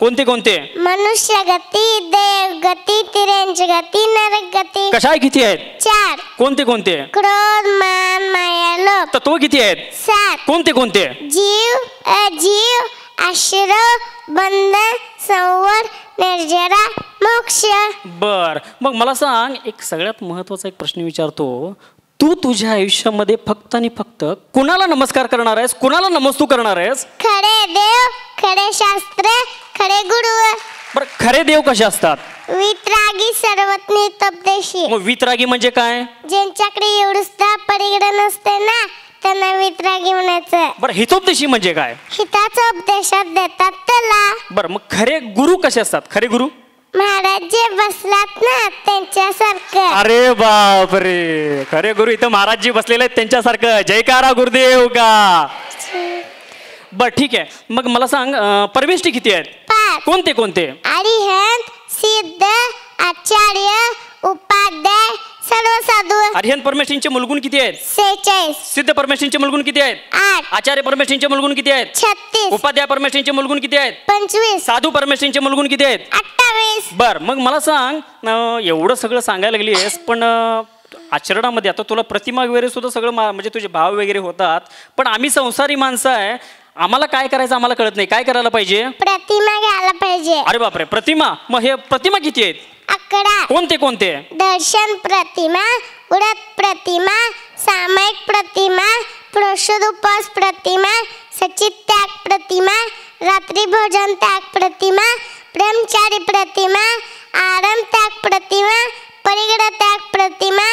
कोणते कोणते? मनुष्य गती, देव गती, तिर्यंच गती, नरक गती. कशाय किती आहेत? 4. कोणते कोणते? क्रोध, मान, माया, लोभ. तत्व किती आहेत? 7. कोणते कोणते? जीव, अजीव, आश्रय, बंधन, संवर, निर्जरा, मोक्ष. बर, मग मला सांग, एक सगळ्यात महत्वाचा एक प्रश्न विचारतो. तू तुझ्या आयुष्यामध्ये फक्त आणि फक्त कुणाला नमस्कार करणार आहेस, कुणाला नमस्तू करणार आहेस? खरे देव, खरे शास्त्र, खरे गुरु. बर, खरे देव कसे असतात? वितरागी, सर्वज्ञ, तपदेशी. मग वितरागी म्हणजे काय? ज्यांच्याकडे एवढंच परिगण नसते ना, त्यांना वितरागी म्हणायचं. बरं, हितोपदेशी म्हणजे काय? हिताचा उपदेशात देतात त्याला. बरं, मग खरे गुरु कसे असतात? खरे गुरु महाराज जे बसलात ना त्यांच्यासारखं. अरे बापरे, खरे गुरु इथं महाराज जी बसलेले आहेत त्यांच्यासारखं. जयकारा गुरुदेव का. बर, ठीक आहे. मग मला सांग, परमेष्ठी किती आहेत? 5. कोणते कोणते? अरिहंत, सिद्ध, आचार्य, उपाध्याय, सर्व साधू. अरिहंत परमेष्ठींचे मुलगुण किती आहेत? 46. सिद्ध परमेष्ठींचे मुलगुण किती आहेत? 8. आचार्य परमेष्ठींचे मुलगुण किती आहेत? 36. उपाध्याय परमेष्ठींचे मुलगुण किती आहेत? 25. साधू परमेष्ठींचे मुलगुण किती आहेत? 28. बर, मग मला सांग, एवढं सगळं सांगायला लागली आहेस, पण आचरणामध्ये आता तुला प्रतिमा वगैरे सुद्धा सगळं म्हणजे तुझे भाव वगैरे होतात, पण आम्ही संसारी माणसं आहे, आम्हाला काय करायचं आम्हाला कळत नाही. काय करायला पाहिजे? प्रतिमा घ्यायला पाहिजे. अरे बापरे, प्रतिमा. मग हे प्रतिमा किती आहेत? 11. कोणते कोणते? दर्शन प्रतिमा, उडत प्रतिमा, सामायिक प्रतिमा, पुरुषोपवास प्रतिमा, सचित त्याग प्रतिमा, रात्री भोजन त्याग प्रतिमा, ब्रह्मचारी प्रतिमा, आराम त्याग प्रतिमा, परिगण त्याग प्रतिमा,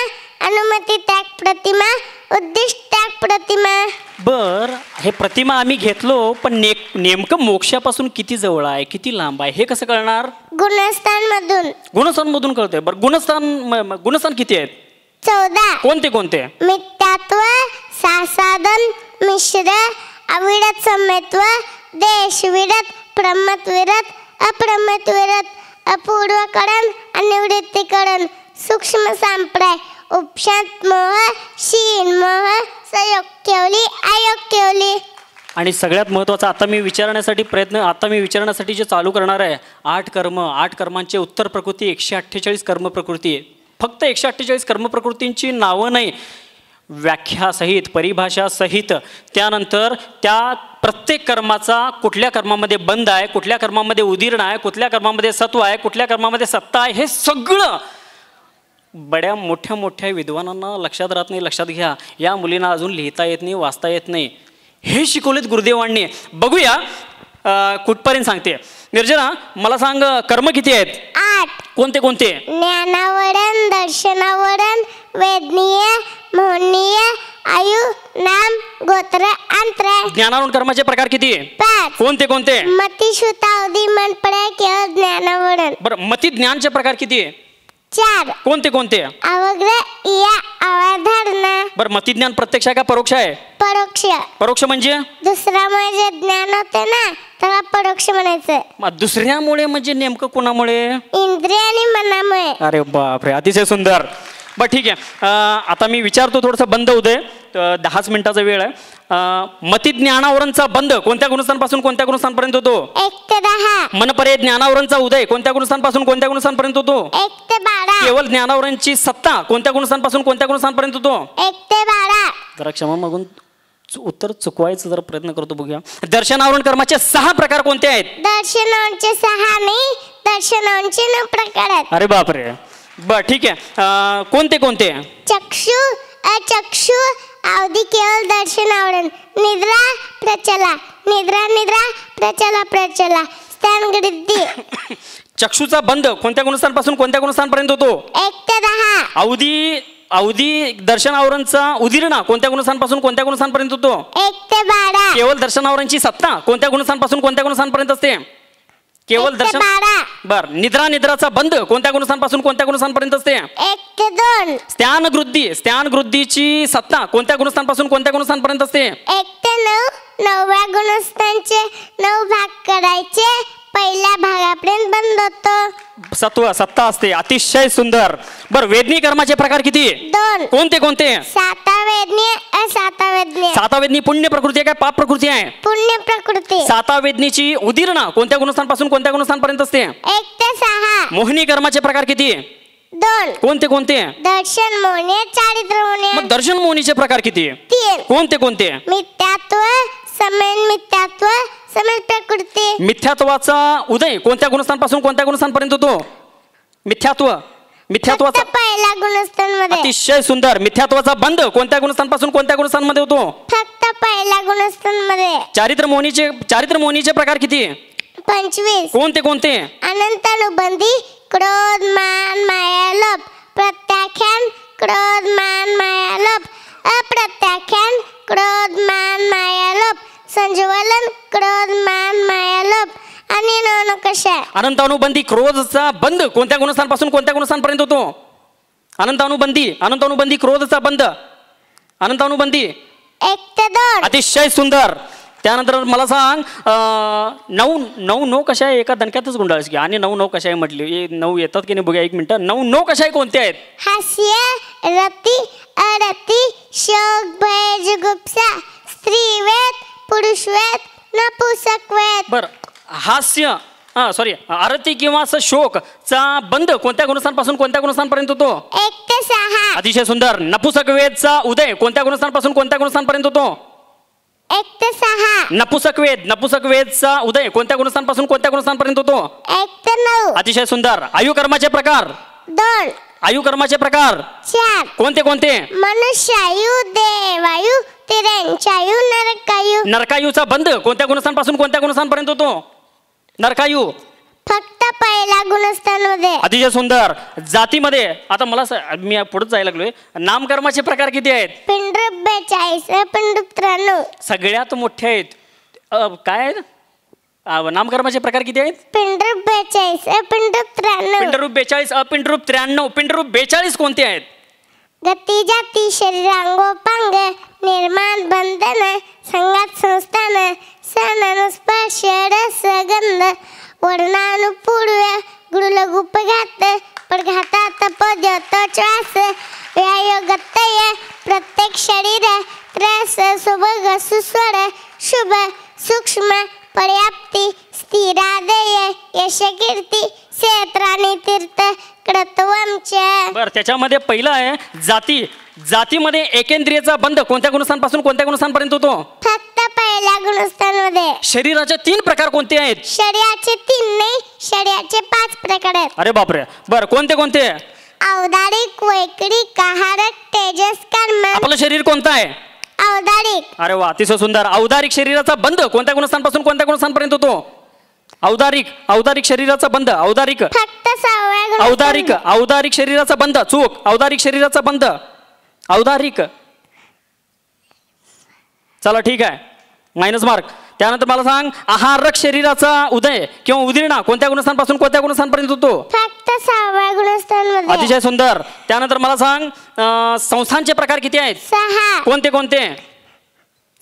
अनुमती त्याग प्रतिमा, उद्दिष्ट त्याग प्रतिमा. बर, हे प्रतिमा आम्ही घेतलो, पण नेमकं मोक्षापासून किती जवळ आहे, किती लांब आहे, हे कसं कळणार? गुणस्थान मधून. गुणस्थान मधून कळतंय. बरं, गुणस्थान किती आहेत? 14. कोणते कोणते? मिथ्यात्व, सासाधन, मिश्र, अविरत समेत्व, देशविरत, प्रमतविरत, अप्रमतविरत, अपूर्वकरण, अनिवृत्तीकरण, सूक्ष्म संप्रदाय, उपशांत मोह, शीन मोह, संयोग केवली, अयोग केवली. आणि सगळ्यात महत्त्वाचं आता मी विचारण्यासाठी जे चालू करणार आहे, 8 कर्म, 8 कर्मांचे उत्तर प्रकृती, 148 कर्म प्रकृती. फक्त 148 कर्म प्रकृतींची नावं नाही, व्याख्यासहित, परिभाषासहित, त्यानंतर त्या प्रत्येक कर्माचा कुठल्या कर्मामध्ये बंध आहे, कुठल्या कर्मामध्ये उदीर्ण आहे, कुठल्या कर्मामध्ये सत्व आहे, कुठल्या कर्मामध्ये सत्ता आहे, हे सगळं बड्या मोठ्या मोठ्या विद्वानांना लक्षात राहत नाही. लक्षात घ्या, या मुलींना अजून लिहिता येत नाही, वाचता येत नाही, हे शिकवलेत गुरुदेवांनी. बघूया कुठपर्यंत सांगते. निर्जना, मला सांग, कर्म किती आहेत? 8. कोणते कोणते? ज्ञानावरण, दर्शनावरण, वेदनीय, मोहनीय, आयु, नाम, गोत्र, अंतर. ज्ञानावरण कर्माचे प्रकार किती? 5. कोणते कोणते? मती, श्रुतावधी, मनपडा, केवळ ज्ञानावरण. बरं, मती ज्ञानचे प्रकार किती? 4. कोणते कोणते? अवग्र, या, अवधारणा. बरं, मती ज्ञान प्रत्यक्ष आहे का परोक्ष आहे? परोक्ष. परोक्ष म्हणजे? दुसऱ्यामुळे जे ज्ञान होते ना त्याला परोक्ष म्हणायचं. मग दुसऱ्यामुळे म्हणजे नेमकं कोणामुळे? इंद्रिय आणि मनामुळे. अरे बापरे, अतिशय सुंदर. बरं, ठीक आहे. आता मी विचारतो, थोडंसं बंद होतंय, 10 मिनिटाचा वेळ आहे. मती ज्ञानावरणचा बंद कोणत्या गुणस्थानपासून कोणत्या गुणस्थानपर्यंत होतो? 1 ते 10. मनपर्यय ज्ञानावरणचा उदय कोणत्या गुणस्थानपासून कोणत्या गुणस्थानपर्यंत होतो? 1 ते 12. केवळ ज्ञानावरणची सत्ता कोणत्या गुणस्थानपासून कोणत्या गुणस्थानपर्यंत होतो? 1 ते 12. जरा क्षमा मागून उत्तर चुकवायचं जरा प्रयत्न करतो, बघूया. दर्शनावरण कर्माचे 6 प्रकार कोणते आहेत? दर्शनांचे 6 नाही, दर्शनांचे 9 प्रकार आहेत. अरे बापरे. बर, ठीक आहे. कोणते कोणते? चक्षु, अचक्षु, अवधी, केवळ, दर्शनावरण, निद्रा, प्रचला, निद्रा, निद्रा, प्रचला, प्रचला, स्थानगृद्धी. चक्षुचा बंद कोणत्या गुणस्थानपासून कोणत्या गुणस्थानपर्यंत होतो? 1 ते 10. अवधी दर्शनावरणचा उदीर्ण कोणत्या गुणस्थानपासून कोणत्या गुणस्थानपर्यंत होतो? 1 ते 12. केवळ दर्शनावरणची सत्ता कोणत्या गुणस्थानपासून कोणत्या गुणस्थानपर्यंत असते? केवळ दर्शन. बर, निद्राचा बंद कोणत्या गुणस्थानपासून कोणत्या गुणस्थानपर्यंत असते? 1 ते 2. स्थानगृद्धीची सत्ता कोणत्या गुणस्थानपासून कोणत्या गुणस्थानपर्यंत असते? 1 ते 9. 9व्या गुणस्थानचे 9 भाग करायचे, पहिल्या भागापर्यंत बंद होतो. सत्व सत्ता असते. अतिशय सुंदर. बरं वेदनी कर्माचे प्रकार किती? 2. कोणते कोणते? सातावेदनी असातावेदनी. सातावेदनी पुण्य प्रकृती आहे काय पाप प्रकृती आहे? पुण्य प्रकृती. सातावेदनीची उदीर्ण कोणत्या गुणस्थानपासून कोणत्या गुणस्थानपर्यंत असते? 1 ते 6. मोहिनी कर्माचे प्रकार किती? 2. कोणते कोणते? दर्शन मोहने चारित्र मोहने. मग दर्शन मोहनीचे प्रकार किती? 3. कोणते कोणते? मिथ्यात्व समेन मिथ्यात्व समेन प्रकृती. मिथ्यात्वाचा उदय कोणत्या गुणस्थानपासून कोणत्या गुणस्थानपर्यंत होतो? मिथ्यात्वाचा फक्त पहिल्या गुणस्थानमध्ये. अतिशय सुंदर. मिथ्यात्वाचा बंध कोणत्या गुणस्थानपासून कोणत्या गुणस्थानमध्ये होतो? फक्त पहिल्या गुणस्थानमध्ये. चारित्र मोहनीचे प्रकार किती? 25. कोणते कोणते? अनंतानुबंधी क्रोध मान माया लोभ. प्रत्याख्यान क्रोध मान माया लोभ. अप्रत्याख्यान क्रोध मान माया लोभ. संज्वलन क्रोध मान माया लोभ आणि नवनकषा. अनंतानुबंधी क्रोधचा बंध कोणत्या गुणस्थानपासून कोणत्या गुणस्थानपर्यंत होतो? अनंतानुबंधी क्रोधचा बंध. अनंतानुबंधी 1 ते 2. अतिशय सुंदर. त्यानंतर मला सांग नऊ कशा आहे? एका दणक्यातच गुंडाळस की. आणि 9 कशा आहे म्हटली? 9 येतात की नाही बघूया एक मिनिट. 9 कशा आहे कोणत्या आहेत? हास्य रती अरती शोक भय जुगुप्सा स्त्रीवेद पुरुषवेद नपुंसकवेद. बर हास्य आरती किंवा शोकचा बंध कोणत्या गुणस्थानपासून कोणत्या गुणस्थानपर्यंत होतो? 1 ते 6. अतिशय सुंदर. नपुंसकवेदचा उदय कोणत्या गुणस्थानपासून कोणत्या गुणस्थानपर्यंत होतो? 1 ते 6. नपुंसकवेदचा उदय कोणत्या गुणस्थानपासून कोणत्या गुणस्थानपर्यंत होतो? 1 ते 9. अतिशय सुंदर. आयुकर्माचे प्रकार? 2. आयुकर्माचे प्रकार 4. कोणते कोणते? मनुष्यायु देवायु तिर्यंचायु नरकायु. नरकायुचा बंध कोणत्या गुणस्थानपासून कोणत्या गुणस्थानपर्यंत होतो? नरकायु फक्त पहिल्या गुणस्थानमध्ये. अतिशय सुंदर. जातीमध्ये आता मी पुढे जायला लागलोय. नामकर्माचे प्रकार किती आहेत? पिंडरूप 42 पिंडरूप 93. सगळ्यात मोठे आहेत. काय आहेत? नामकर्माचे प्रकार किती आहेत? पिंडरूप 42 पिंडरूप 93. पिंडरूप 42 अपिंडरूप 93. पिंडरूप 42 कोणते आहेत? गती जाती शरीरांगोपांग निर्माण बंधन संघात संस्थान सनन स्पर्श रस गंध वर्णानुपूर्व गुरुलघुपघात पडघातात पद्यत श्वास व्यायोगतय प्रत्येक शरीर त्रस सुभग सुस्वर शुभ सूक्ष्म पर्याप्ती स्थिरादय यशकीर्ती क्षेत्राने तीर्थ क्रतवंच. बरं त्याच्यामध्ये पहिलं आहे जाती. जातीमध्ये एकेंद्रियचा बंध कोणत्या गुणस्थानपासून कोणत्या गुणस्थानपर्यंत होतो? फक्त पहिल्या गुणस्थानमध्ये. शरीराचे 3 प्रकार कोणते आहेत? शरीराचे 3 नाही शरीराचे 5 प्रकार आहेत. अरे बापरे. बरं कोणते कोणते? औदारिक वैकरिक आहारक तेजस कर्म. आपलं शरीर कोणतं आहे? औदारिक. अरे वा अतिशय सुंदर. औदारिक शरीराचा बंध कोणत्या गुणस्थानपासून कोणत्या गुणस्थानपर्यंत होतो? औदारिक शरीराचा बंध. फक्त 6व्या गुणस्थान. औदारिक शरीराचा बंध. चूक. औदारिक शरीराचा बंध. औदारिक. चला ठीक आहे मायनस मार्क. त्यानंतर मला सांग आहारक शरीराचा उदय किंवा उदीर्ण कोणत्या गुणस्थानपासून कोणत्या गुणस्थानपर्यंत होतो? फक्त 6व्या गुणस्थानमध्ये. अतिशय सुंदर. त्यानंतर मला सांग संस्थांचे प्रकार किती आहेत? 6. कोणते कोणते?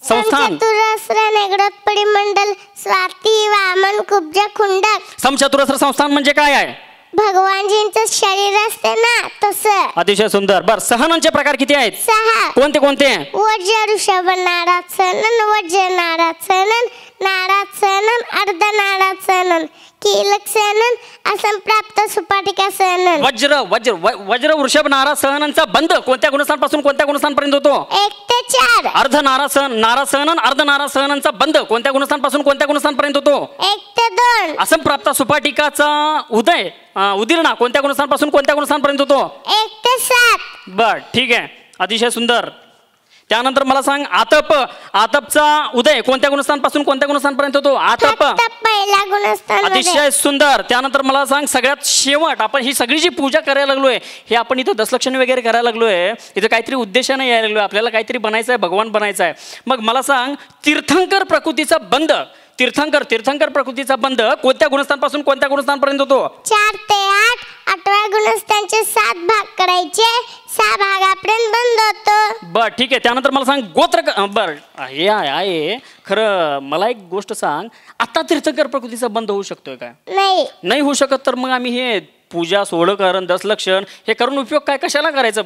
संस्थान चतुरस्र नेगडोत परिमंडल स्वाती वामन कुब्ज खुंडक. समचतुरस्र संस्थान म्हणजे काय आहे? भगवानजींचं शरीर असते ना तसं. अतिशय सुंदर. बर सहनांचे प्रकार किती आहेत? 6. कोणते कोणते? वज्र ऋषभ नाराज सनन वज्र नाराज सनन नाराज सनन अर्ध नाराज सनन कीलक सनन असंप्राप्त सुपाटिका सनन. वज्र वृषभ नाराज सहनांचा बंध कोणत्या गुणस्थानपासून कोणत्या गुणस्थानपर्यंत होतो? 1 ते 4. अर्ध नाराज सहनन अर्ध नाराज सहनांचा बंध कोणत्या गुणस्थानपासून कोणत्या गुणस्थानपर्यंत होतो? 1 ते 2. असंप्राप्त सुपाटिकाचा उदीर्ण कोणत्या गुणस्थानपासून कोणत्या गुणस्थानपर्यंत होतो? 1 ते 7. बर ठीक आहे अतिशय सुंदर. त्यानंतर मला सांग आतपचा उदय कोणत्या गुणस्थानपासून कोणत्या गुणस्थानपर्यंत होतो? आतप फक्त पहिल्या गुणस्थानमध्ये. अतिशय सुंदर. त्यानंतर मला सांग सगळ्यात शेवट आपण ही सगळी जी पूजा करायला लागलोय हे आपण इथं दशलक्षणी वगैरे करायला लागलोय. इथं काहीतरी उद्देशाने यायला लागलोय. आपल्याला काहीतरी बनायचं आहे भगवान बनायचं आहे. मग मला सांग तीर्थंकर प्रकृतीचा बंध तीर्थंकर प्रकृतीचा बंध कोणत्या गुणस्थानपासून कोणत्या गुणस्थानपर्यंत होतो? 4 ते 8 8व्या गुणस्थांचे 7 भाग करायचे, 6 भागापर्यंत बंद होतो. बर ठीक आहे. त्यानंतर मला सांग गोत्र बर हे आहे खरं. मला एक गोष्ट सांग, आता तीर्थंकर प्रकृतीचा बंद होऊ शकतोय काय? नाही होऊ शकत. तर मग आम्ही हे पूजा सोडकरण दशलक्षण हे करून उपयोग काय कशाला करायचं?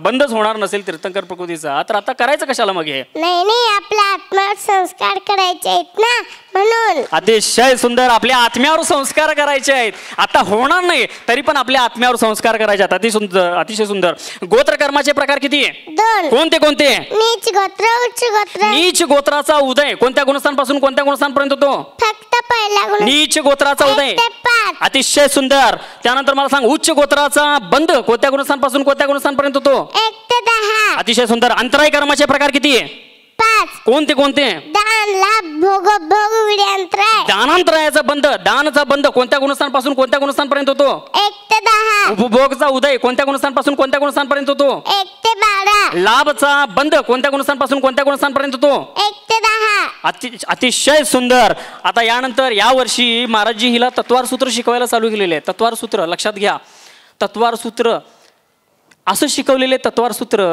बंदच होणार नसेल तीर्थंकर प्रकृतीचा तर आता करायचं कशाला मग हे? नाही आपल्या आत्म्यावर संस्कार करायचे आहेत ना, म्हणून. अतिशय सुंदर. आपल्या आत्म्यावर संस्कार करायचे आहेत. आता होणार नाही तरी पण आपल्या आत्म्यावर संस्कार करायचे आहेत. अतिशय सुंदर. गोत्र कर्माचे प्रकार किती आहे? 2. कोणते कोणते? नीच गोत्र, उच्च गोत्र. नीच गोत्राचा उदय कोणत्या गुणस्थानपासून कोणत्या गुणस्थानपर्यंत होतो? फक्त पहिला गुण. नीच गोत्राचा उदय. 1 ते 5. अतिशय सुंदर. त्यानंतर मला सांग उच्च गोत्राचा बंद कोणत्या गुणस्थानपासून कोणत्या गुणस्थानपर्यंत होतो? 1 ते 10. अतिशय सुंदर. अंतराय कर्माचे प्रकार किती आहे? 5. कोणते कोणते? दान, लाभ, भोग विड्यांतराय. दानांतरायाचा बंद दानचा बंद कोणत्या गुणस्थानपासून कोणत्या गुणस्थानपर्यंत होतो? 1 ते 10. उपभोगचा उदय कोणत्या गुणस्थानपासून कोणत्या गुणस्थानपर्यंत होतो? 1 ते 12. लाभचा बंद कोणत्या गुणस्थानपासून कोणत्या गुणस्थानपर्यंत होतो? 1 ते 10. अतिशय सुंदर. आता यानंतर या वर्षी महाराजजी हिला तत्वार सूत्र शिकवायला चालू केलेले आहे. तत्वार सूत्र लक्षात घ्या. तत्वार सूत्र असं शिकवलेले तत्वार सूत्र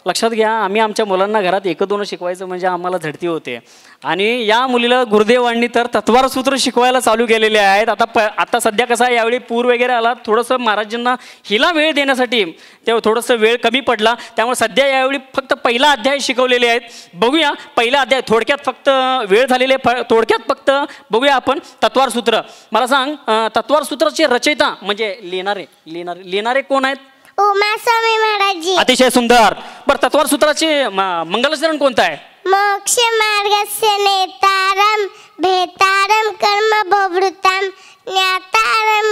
लक्षात घ्या. आम्ही आमच्या मुलांना घरात 1-2 शिकवायचं म्हणजे आम्हाला झडती होते. आणि या मुलीला गुरुदेवांनी तर तत्वार सूत्र शिकवायला चालू केलेले आहेत. आता सध्या कसं आहे, यावेळी पूर वगैरे आला, थोडंसं महाराजांना हिला वेळ देण्यासाठी तेव्हा थोडंसं वेळ कमी पडला. त्यामुळे सध्या यावेळी फक्त पहिला अध्याय शिकवलेले आहेत. बघूया पहिला अध्याय थोडक्यात, फक्त वेळ झालेले थोडक्यात फक्त बघूया आपण तत्वार सूत्र. मला सांग तत्वार सूत्राचे रचयिता म्हणजे लिहिणारे कोण आहेत? उमास्वामी महाराजजी. अतिशय सुंदर. बरं तत्वार सूत्राचे मंगलचरण कोणतं आहे? मोक्ष मार्गस्य नेतारम भेतारम कर्म भोवृताम ज्ञातारम